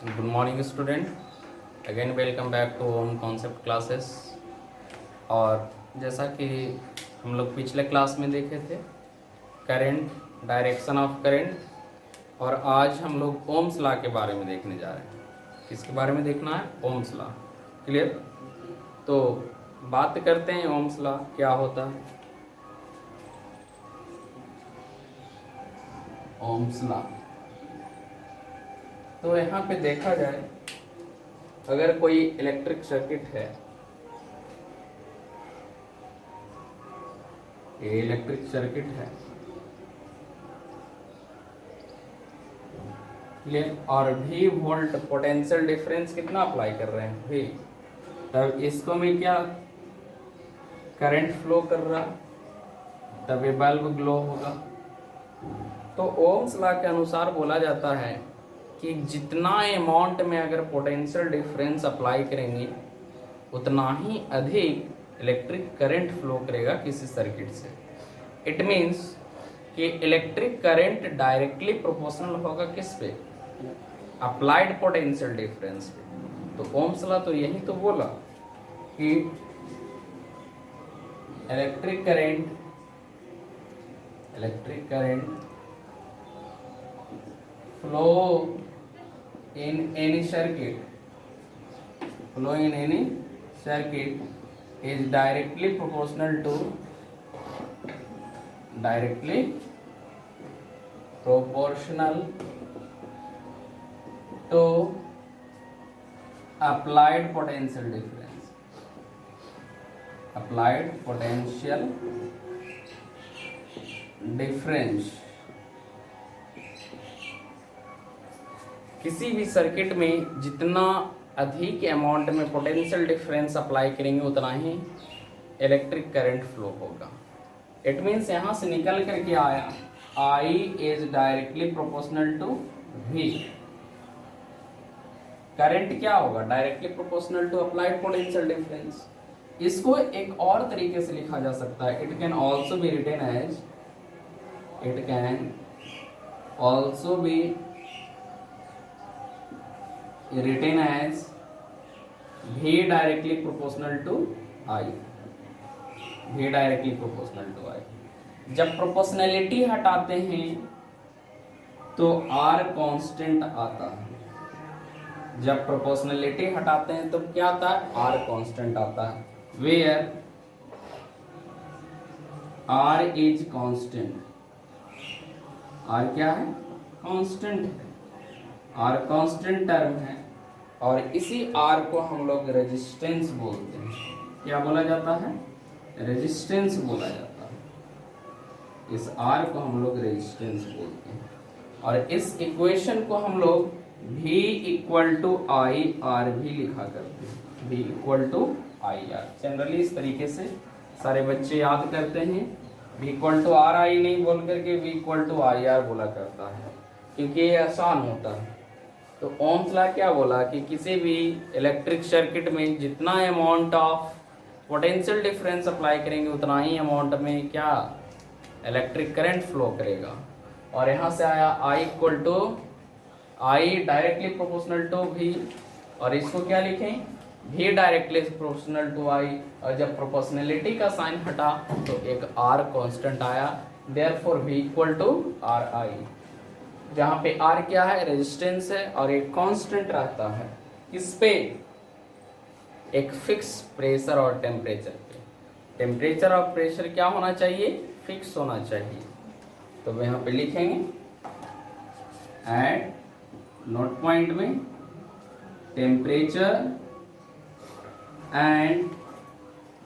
Good morning student, again welcome back to Om concept classes. और जैसा कि हम लोग पिछले क्लास में देखे थे करंट, डायरेक्शन ऑफ करंट, और आज हम लोग ओम्स लॉ के बारे में देखने जा रहे हैं। किसके बारे में देखना है? Ohm's law. क्लियर? तो बात करते हैं ओम्स लॉ क्या होता है। ओम्स लॉ तो यहाँ पे देखा जाए, अगर कोई इलेक्ट्रिक सर्किट है, ये इलेक्ट्रिक सर्किट है, क्लियर, और V वोल्ट पोटेंशियल डिफरेंस कितना अप्लाई कर रहे हैं? V। तब इसको में क्या करंट फ्लो कर रहा, तब ये बल्ब ग्लो होगा। तो ओम्स लॉ के अनुसार बोला जाता है कि जितना अमाउंट में अगर पोटेंशियल डिफरेंस अप्लाई करेंगे उतना ही अधिक इलेक्ट्रिक करंट फ्लो करेगा किसी सर्किट से। इट मीन्स कि इलेक्ट्रिक करंट डायरेक्टली प्रोपोर्शनल होगा किस पे? अप्लाइड पोटेंशियल डिफरेंस पे। तो ओम्स लॉ तो यही तो बोला कि electric current flow in any circuit is directly proportional to applied potential difference। किसी भी सर्किट में जितना अधिक अमाउंट में पोटेंशियल डिफरेंस अप्लाई करेंगे उतना ही इलेक्ट्रिक करंट फ्लो होगा। इट मीन्स यहाँ से निकल करके आया I is directly proportional to V। Current क्या होगा? Directly proportional to applied potential difference. इसको एक और तरीके से लिखा जा सकता है। It can also be written as V directly proportional to I। जब प्रोपोर्शनलिटी हटाते हैं तो R कांस्टेंट आता है। जब प्रोपोर्शनलिटी हटाते हैं तो क्या आता है? R कांस्टेंट आता है। Where R is constant. R क्या है? कांस्टेंट है। R कांस्टेंट टर्म है और इसी R को हम लोग रेजिस्टेंस बोलते हैं। क्या बोला जाता है? रेजिस्टेंस बोला जाता है। इस R को हम लोग रेजिस्टेंस बोलते हैं और इस इक्वेशन को हम लोग V equal to I R भी लिखा करते हैं। V equal to I R generally इस तरीके से सारे बच्चे याद करते हैं। V equal to R I नहीं बोल करके V equal to I R बोला करता है क्योंकि ये आसान होता है। तो ओम्स लॉ क्या बोला कि किसी भी इलेक्ट्रिक सर्किट में जितना amount of potential difference apply करेंगे उतना ही अमाउंट में क्या इलेक्ट्रिक करंट फ्लो करेगा। और यहाँ से आया I equal to I directly proportional to V, और इसको क्या लिखें? V directly proportional to I। और जब प्रोपोर्शनलिटी का साइन हटा तो एक R कांस्टेंट आया, therefore V equal to R I. जहाँ पे R क्या है? रेजिस्टेंस है और एक कांस्टेंट रहता है। इस पे एक फिक्स प्रेशर और टेम्परेचर पे। टेम्परेचर और प्रेशर क्या होना चाहिए? फिक्स होना चाहिए। तो यहाँ पे लिखेंगे एट नोट पॉइंट में temperature and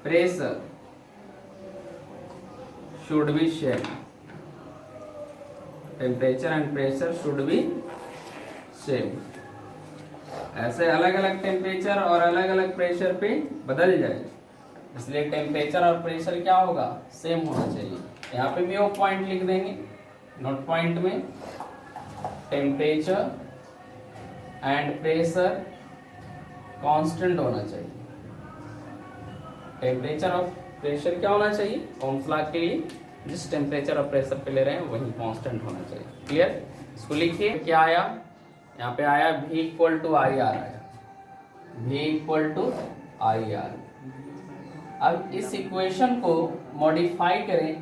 pressure should be same. Temperature and pressure should be same. ऐसे अलग अलग टेम्परेचर और अलग अलग प्रेशर पे बदल जाए, इसलिए टेम्परेचर और प्रेशर क्या होगा? सेम होना चाहिए। यहाँ पे भी वो पॉइंट लिख देंगे। नोट पॉइंट में टेम्परेचर एंड प्रेशर कांस्टेंट होना चाहिए। टेम्परेचर और प्रेशर क्या होना चाहिए? ओम्स लॉ के लिए जिस टेम्परेचर और प्रेशर पे ले रहे हैं वही कांस्टेंट होना चाहिए। क्लियर? इसको लिखिए। क्या आया? यहाँ पे आया V equal to I R आया, V equal to I R. अब इस इक्वेशन को मॉडिफाई करें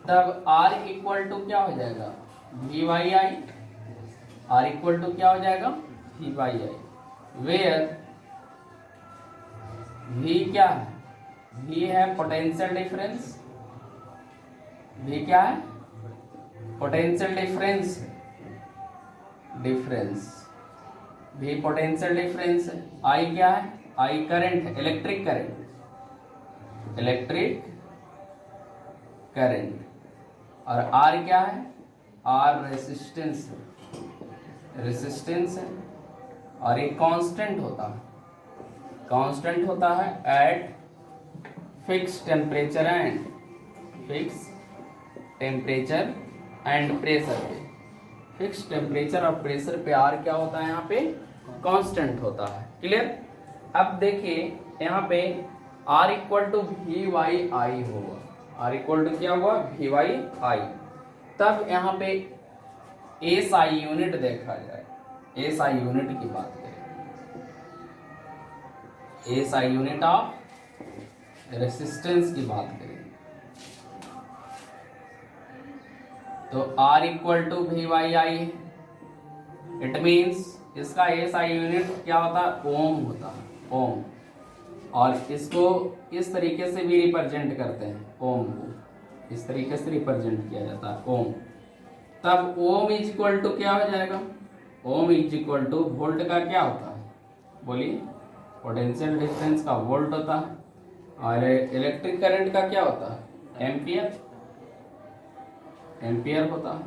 तब R इक्वल टू क्या हो जाएगा, V by I. R equal to क्या हो जाएगा, V by I, where V क्या है, V है पोटेंशियल डिफरेंस, V क्या है, potential difference, V potential difference है। I क्या है, I करंट है, इलेक्ट्रिक करंट, और R क्या है, R रेसिस्टेंस है, और एक कांस्टेंट होता है eight fix temperature and pressure पे। फिक्स टेम्परेचर और प्रेशर पे R क्या होता है, यहाँ पे कांस्टेंट होता है। क्लियर। अब देखिए यहाँ पे R equal to V by I होगा, R इक्वल टू क्या हुआ, V बाई आई। तब यहाँ पे SI यूनिट देखा जाए, SI यूनिट की बात करें, SI यूनिट ऑफ रेसिस्टेंस की बात करें तो R equal to V by I. It means इसका SI यूनिट क्या होता है, ओम होता है, ओम। और इसको इस तरीके से भी रिप्रेजेंट करते हैं, ओम को इस तरीके से रिप्रेजेंट किया जाता है, ओम। तब ओम इज इक्वल टू क्या हो जाएगा, ओम इज इक्वल टू वोल्ट का क्या होता है, बोलिए, पोटेंशियल डिफरेंस का वोल्ट होता है, और इलेक्ट्रिक करंट का क्या होता है, एम्पियर होता है।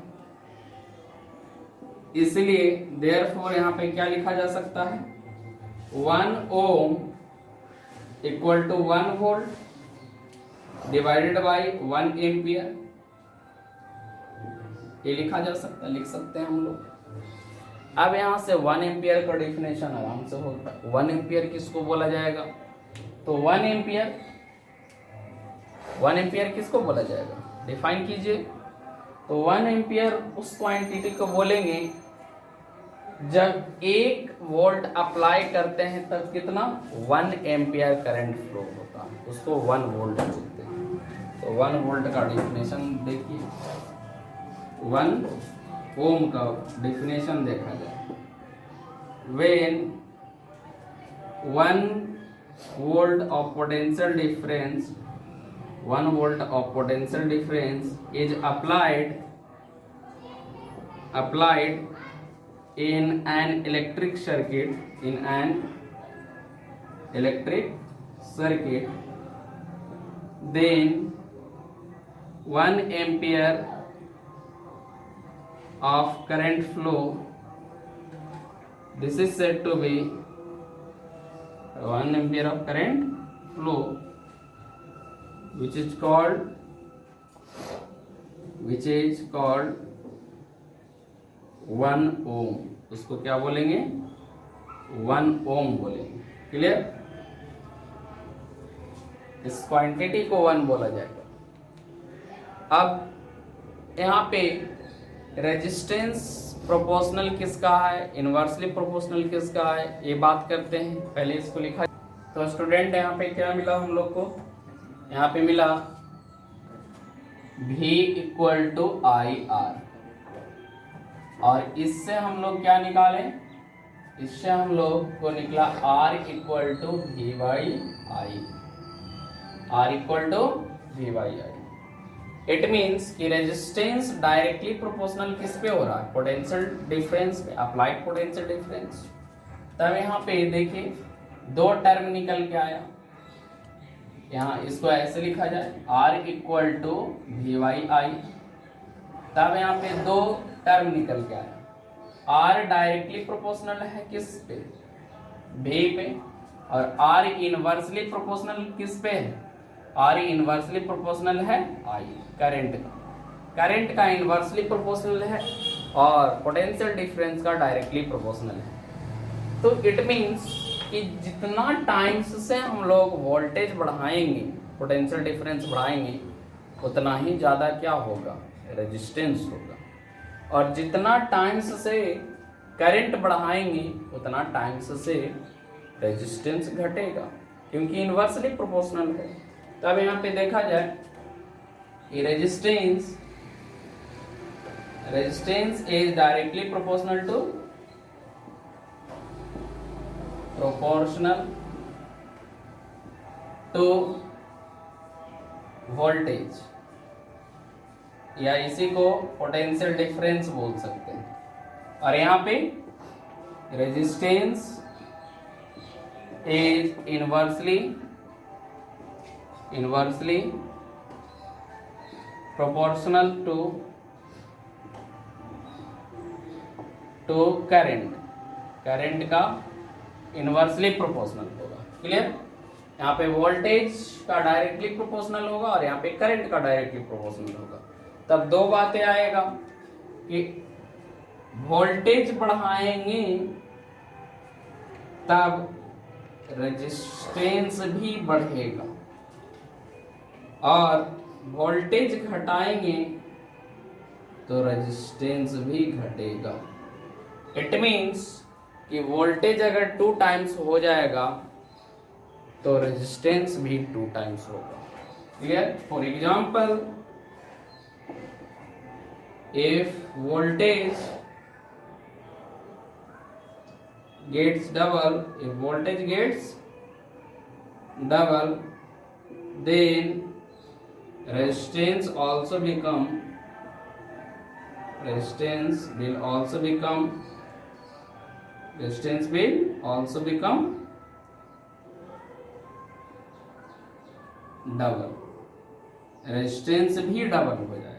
इसलिए देयरफॉर यहाँ पे क्या लिखा जा सकता है, 1 ohm equal to 1 volt divided by 1 ampere, ये लिखा जा सकता है, लिख सकते हैं हम लोग। अब यहाँ से 1 एम्पियर का डेफिनेशन आराम से होता है। 1 एम्पियर किसको बोला जाएगा, तो 1 एम्पियर किसको बोला जाएगा, डिफाइन कीजिए। तो 1 एम्पियर उस क्वांटिटी को बोलेंगे जब 1 वोल्ट अप्लाई करते हैं तब कितना, 1 एम्पियर करंट फ्लो होता है, उसको 1 वोल्ट बोलते हैं। तो 1 वोल्ट का डेफिनेशन देखिए, 1 ओम का डेफिनेशन देखा जाए, when 1 volt of potential difference, 1 volt of potential difference is applied in an electric circuit, then 1 ampere of current flow, this is said to be 1 ampere of current flow, which is called 1 ohm। उसको क्या बोलेंगे, 1 ohm बोलेंगे। Clear. इस quantity को 1 बोला जाएगा। अब यहाँ पे रेजिस्टेंस प्रोपोर्शनल किसका है, इनवर्सली प्रोपोर्शनल किसका है, ये बात करते हैं। पहले इसको लिखा। तो स्टूडेंट यहाँ पे क्या मिला हम लोग को, यहाँ पे मिला V equal to I R, और इससे हम लोग क्या निकाले, इससे हम लोग को निकला R equal to V by I, R equal to V by I. It means कि रेजिस्टेंस डायरेक्टली प्रोपोर्शनल किस पे हो रहा है, पोटेंशियल डिफरेंस पे, अप्लाइड पोटेंशियल डिफरेंस। तब यहाँ पे देखिए 2 टर्म निकल के आया, यहाँ इसको ऐसे लिखा जाए, R equal to V by I. तब यहाँ पे 2 टर्म निकल के आया, R डायरेक्टली प्रोपोर्शनल है किस पे, V पे, और R इनवर्सली प्रोपोर्शनल किस पे है, R इनवर्सली प्रोपोर्शनल है I, करंट का इनवर्सली प्रोपोर्शनल है, और पोटेंशियल डिफरेंस का डायरेक्टली प्रोपोर्शनल है। तो इट मीन्स कि जितना टाइम्स से हम लोग वोल्टेज बढ़ाएंगे, पोटेंशियल डिफरेंस बढ़ाएंगे, उतना ही ज़्यादा क्या होगा, रेजिस्टेंस होगा। और जितना टाइम्स से करंट बढ़ाएंगे उतना टाइम्स से रेजिस्टेंस घटेगा, क्योंकि इनवर्सली प्रोपोर्शनल है। तो अब यहाँ पे देखा जाए कि resistance is directly proportional to voltage, या इसी को पोटेंशियल डिफरेंस बोल सकते हैं। और यहाँ पे resistance is inversely proportional to current का इनवर्सली प्रोपोर्शनल होगा। क्लियर? यहाँ पे वोल्टेज का डायरेक्टली प्रोपोर्शनल होगा और यहाँ पे करंट का डायरेक्टली प्रोपोर्शनल होगा। तब दो बातें आएगा कि वोल्टेज बढ़ाएंगे तब रेजिस्टेंस भी बढ़ेगा, और वोल्टेज घटाएंगे तो रेजिस्टेंस भी घटेगा। इट मीन्स कि वोल्टेज अगर 2 टाइम्स हो जाएगा तो रेजिस्टेंस भी 2 टाइम्स होगा। Clear? For example, if voltage gets double, then resistance will also become double. Resistance भी डबल हो जाएगा।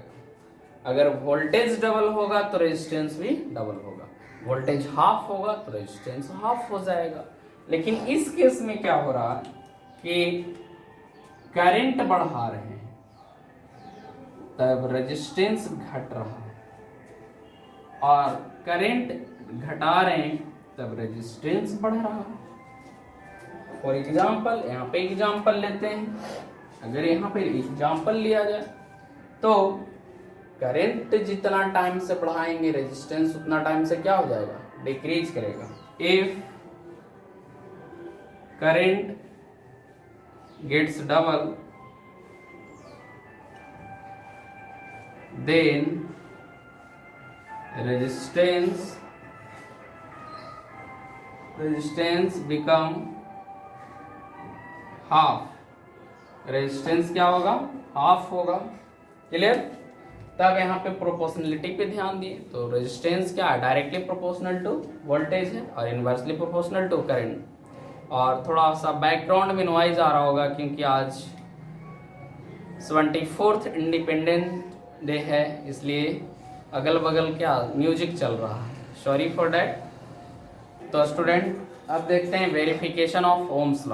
अगर वोल्टेज डबल होगा तो रेजिस्टेंस भी डबल होगा, वोल्टेज हाफ होगा तो रेजिस्टेंस हाफ हो जाएगा। लेकिन इस केस में क्या हो रहा है कि करंट बढ़ा रहे हैं तब रेजिस्टेंस घट रहा है, और करंट घटा रहे हैं तब रेजिस्टेंस बढ़ रहा है। फॉर एग्जाम्पल, यहाँ पे एग्जाम्पल लेते हैं। अगर यहाँ पे एग्जाम्पल लिया जाए तो करंट जितना टाइम से बढ़ाएंगे रेजिस्टेंस उतना टाइम से क्या हो जाएगा? डिक्रीज करेगा। If current gets double, then resistance become half. रेजिस्टेंस क्या होगा? हाफ होगा। क्लियर? तब यहाँ पे प्रोपोर्शनलिटी पे ध्यान दिए तो रेजिस्टेंस क्या है? डायरेक्टली प्रोपोर्शनल टू वोल्टेज है और इनवर्सली प्रोपोर्शनल टू करंट। और थोड़ा सा बैकग्राउंड में नॉइज आ रहा होगा क्योंकि आज 74th इंडिपेंडेंट डे है, इसलिए अगल बगल क्या म्यूजिक चल रहा है। Sorry for that. तो स्टूडेंट अब देखते हैं वेरिफिकेशन ऑफ ओम्स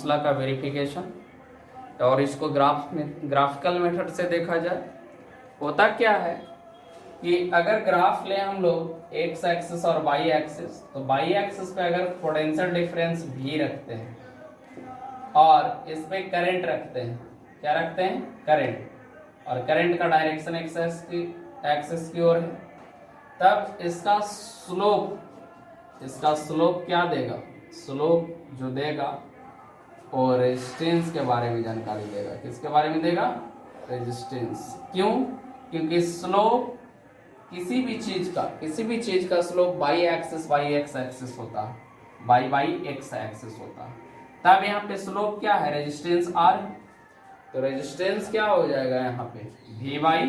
लॉ का वेरिफिकेशन, और इसको ग्राफिकल मेथड से देखा जाए। होता क्या है कि अगर ग्राफ ले हम लोग एक्स एक्सिस और वाई एक्सिस, तो वाई एक्सिस पे अगर पोटेंशियल डिफरेंस भी रखते हैं और इस पे करंट रखते हैं, क्या रखते हैं? करंट, और करंट का डायरेक्शन एक्सिस की ओर है, तब इसका स्लोप क्या देगा? स्लोप जो देगा और रेजिस्टेंस के बारे में जानकारी देगा। किसके बारे में देगा? रेजिस्टेंस। क्यों? क्योंकि स्लोप किसी भी चीज का स्लोप बाई एक्स एक्सिस होता है, बाई एक्स एक्सिस होता है। तब यहाँ पे स्लोप क्या है? Resistance R. तो रेजिस्टेंस क्या हो जाएगा? यहाँ पे वी बाई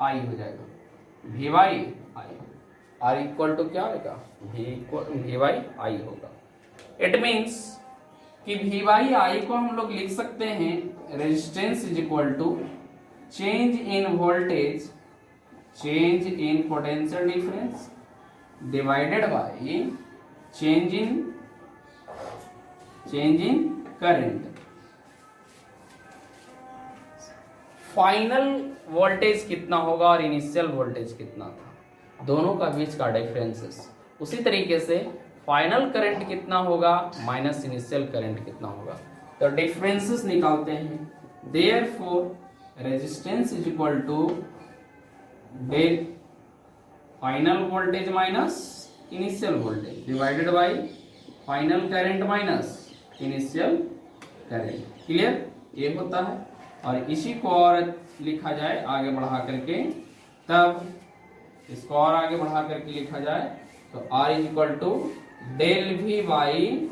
आई हो जाएगा। V by I, R equal to क्या होगा? वी बाई आई होगा। इट मीन्स कि वी बाई आई को हम लोग लिख सकते हैं resistance is equal to change in voltage, change in potential difference divided by change in current. Final voltage कितना होगा और इनिशियल वोल्टेज कितना था, दोनों का बीच का डिफरेंसेस। उसी तरीके से फाइनल करंट कितना होगा माइनस इनिशियल करंट कितना होगा, तो डिफरेंसेस निकालते हैं। Therefore resistance is equal to final voltage minus initial voltage divided by final current minus initial current. Clear? ये होता है। और इसी को और लिखा जाए आगे बढ़ा करके, तब इसको और आगे बढ़ा करके लिखा जाए तो R is equal to del V by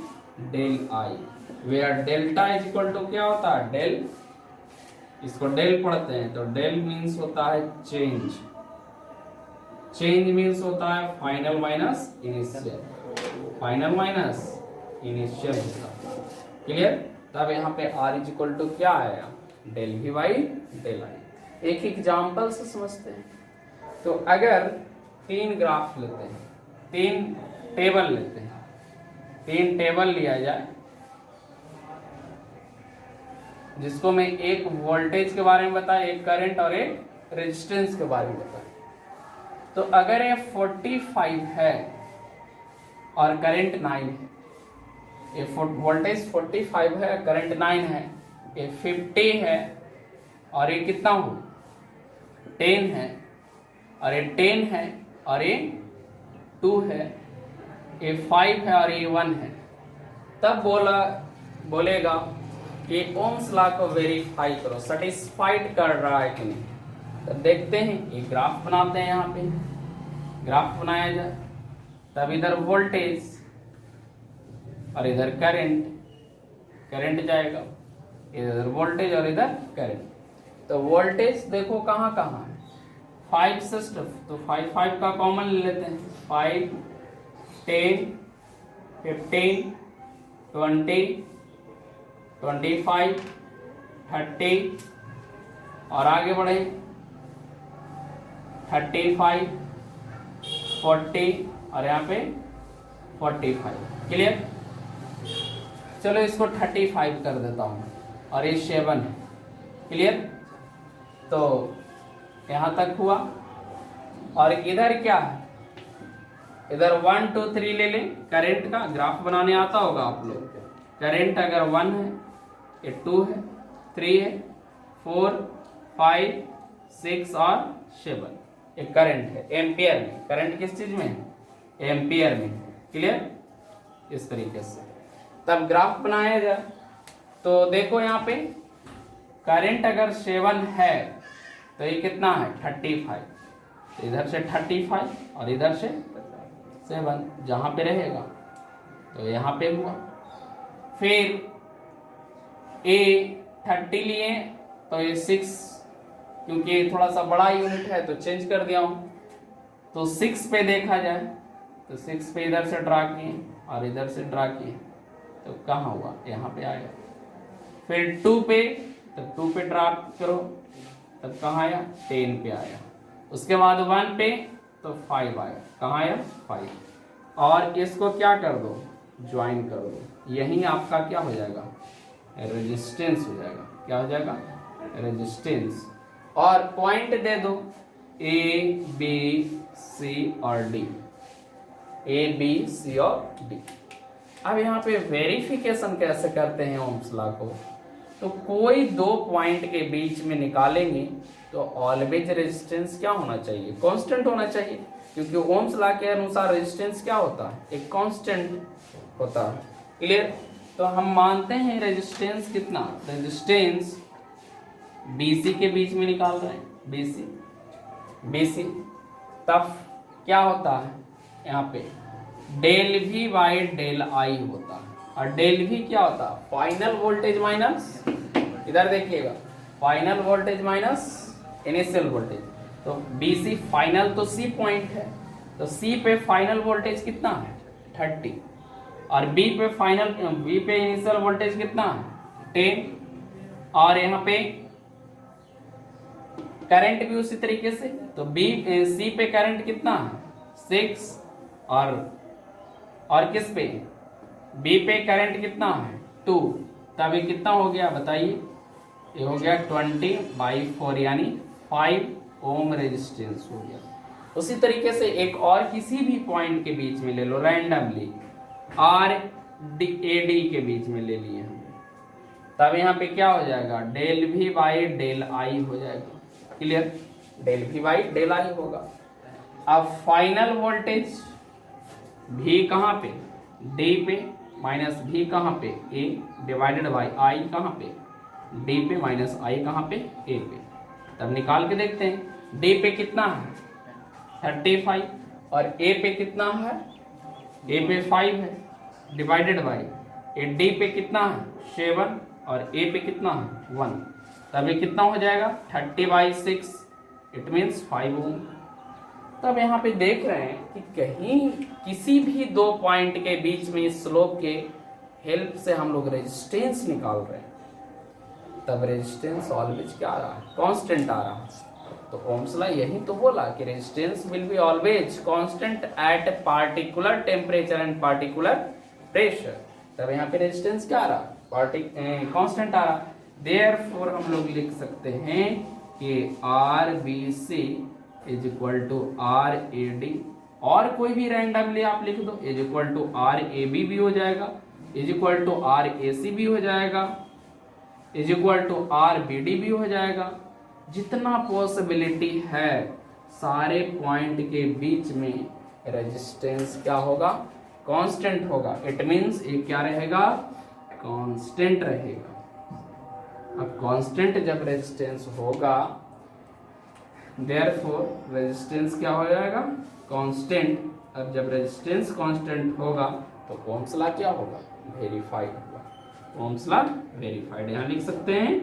del I, where delta is equal to क्या होता है, डेल। इसको डेल पढ़ते हैं तो डेल मीन्स होता है चेंज, चेंज मीन्स होता है final minus initial, final minus initial होता है। क्लियर? तब यहाँ पे R इज इक्वल टू क्या आया, del V by del I. एक एग्जाम्पल से समझते हैं। तो अगर 3 ग्राफ लेते हैं, 3 टेबल लेते हैं, 3 टेबल लिया जाए जिसको मैं एक वोल्टेज के बारे में बताया, एक करंट और एक रेजिस्टेंस के बारे में बताया। तो अगर ये 45 है और करंट 9 है, ये वोल्टेज 45 है, करंट 9 है, ये 50 है और ये कितना हो 10 है, और ये 10 है और ये 2 है, ये 5 है और ये 1 है, तब बोलेगा कि ओम्स लॉ को वेरीफाई करो, सेटिस्फाइड कर रहा है कि नहीं। तो देखते हैं, ये ग्राफ बनाते हैं, यहाँ पे ग्राफ बनाया जाए, तब इधर वोल्टेज और इधर करंट, करंट जाएगा, इधर वोल्टेज और इधर करंट। तो वोल्टेज देखो कहाँ कहाँ है, 5 सिस्टम, तो 5 का कॉमन ले लेते हैं, 5 10 15 20 25 30 और आगे बढ़े 35 40 और यहाँ पे 45। क्लियर? चलो इसको 35 कर देता हूँ और ये 7 है। क्लियर? तो यहाँ तक हुआ। और इधर क्या है, इधर 1 2 3 ले लें, करंट का ग्राफ बनाने आता होगा आप लोग। करंट अगर 1 है, ये 2 है, 3 है, 4 5 6 और 7, ये करंट है एम्पियर में। करंट किस चीज में है, एम्पियर में। क्लियर? इस तरीके से तब ग्राफ बनाया जाए तो देखो यहाँ पे करंट अगर 7 है तो ये कितना है 35, तो इधर से 35 और इधर से 7 जहाँ पे रहेगा तो यहाँ पे हुआ। फिर A 30 लिए तो ये 6, क्योंकि थोड़ा सा बड़ा यूनिट है तो चेंज कर दिया हूँ। तो 6 पे देखा जाए तो 6 पे इधर से ड्रा किए और इधर से ड्रा किए तो कहाँ हुआ, यहाँ पे आया। फिर 2 पे, तो 2 पे ड्रा करो तब कहाँ आया, 10 पे आया। उसके बाद 1 पे तो 5 आया, कहाँ आया 5। और इसको क्या कर दो, ज्वाइन कर दो, यही आपका क्या हो जाएगा, रेजिस्टेंस हो जाएगा। क्या हो जाएगा, रेजिस्टेंस। और पॉइंट दे दो A B C और D, A B C और D। अब यहाँ पे वेरिफिकेशन कैसे करते हैं ओम्स लॉ को, तो कोई 2 पॉइंट के बीच में निकालेंगे तो ऑलवेज रेजिस्टेंस क्या होना चाहिए, कांस्टेंट होना चाहिए, क्योंकि ओम्स लॉ के अनुसार रेजिस्टेंस क्या होता है, एक कांस्टेंट होता है। क्लियर? तो हम मानते हैं रेजिस्टेंस कितना, रेजिस्टेंस BC के बीच में निकाल रहे हैं, BC। तब क्या होता है यहाँ पे del V by del I होता है। और डेल V क्या होता है, फाइनल वोल्टेज माइनस, इधर देखिएगा, final voltage minus initial voltage. तो BC फाइनल तो C पॉइंट है, तो C पे फाइनल वोल्टेज कितना है 30, और B पे इनिशियल वोल्टेज कितना है 10, और यहाँ पे करंट भी उसी तरीके से, तो C पे करंट कितना है 6, और किस पे B पे करंट कितना है 2, तब ये कितना हो गया बताइए, ये हो गया 20/4 यानी 5 ओम रेजिस्टेंस हो गया। उसी तरीके से एक और किसी भी पॉइंट के बीच में ले लो रैंडमली, AD के बीच में ले लिए हम, तब यहाँ पे क्या हो जाएगा, del V by del I हो जाएगा। Clear? Del V by del I होगा। अब फाइनल वोल्टेज भी कहाँ पे, डी पे, माइनस भी कहाँ पे, ए, डिवाइडेड बाई आई कहाँ पे, डी पे, माइनस आई कहाँ पे, ए पे। तब निकाल के देखते हैं, डी पे कितना है 35 और ए पे कितना है, ए पे 5 है, डिवाइडेड बाई ए, डी पे कितना है 7 और ए पे कितना है 1। तब ये कितना हो जाएगा 30/6, इट मीन्स 5 ओम। तब यहाँ पे देख रहे हैं कि कहीं किसी भी दो पॉइंट के बीच में स्लोप के हेल्प से हम लोग रेजिस्टेंस निकाल रहे हैं, तब रेजिस्टेंस ऑलवेज क्या आ रहा है, कांस्टेंट आ रहा है। तो ओम्स लॉ यही तो बोला कि resistance will be always constant eight particular temperature and particular pressure. तब यहाँ पे रेजिस्टेंस क्या आ रहा, कांस्टेंट आ रहा। देयरफॉर हम लोग लिख सकते हैं कि RBC is equal to RAD, और कोई भी रैंडमली आप लिख दो, इज इक्वल टू RAB भी हो जाएगा, इज इक्वल टू RAC भी हो जाएगा, इज इक्वल टू RBD भी हो जाएगा। जितना पॉसिबिलिटी है सारे पॉइंट के बीच में रेजिस्टेंस क्या होगा, कांस्टेंट होगा। इट मींस ये क्या रहेगा, कांस्टेंट रहेगा। अब कांस्टेंट जब रेजिस्टेंस होगा, देयरफॉर रेजिस्टेंस क्या हो जाएगा, कांस्टेंट। अब जब रेजिस्टेंस कांस्टेंट होगा तो ओम्स लॉ क्या होगा, वेरीफाइड होगा। ओम्स लॉ वेरीफाइड, यहां लिख सकते हैं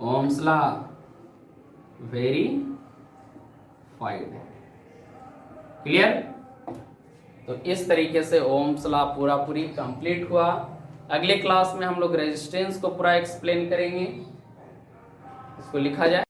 ओम्स लॉ वेरीफाइड। क्लियर। तो इस तरीके से ओम्स लॉ पूरा पूरी कंप्लीट हुआ। अगले क्लास में हम लोग रेजिस्टेंस को पूरा एक्सप्लेन करेंगे। इसको लिखा जाए।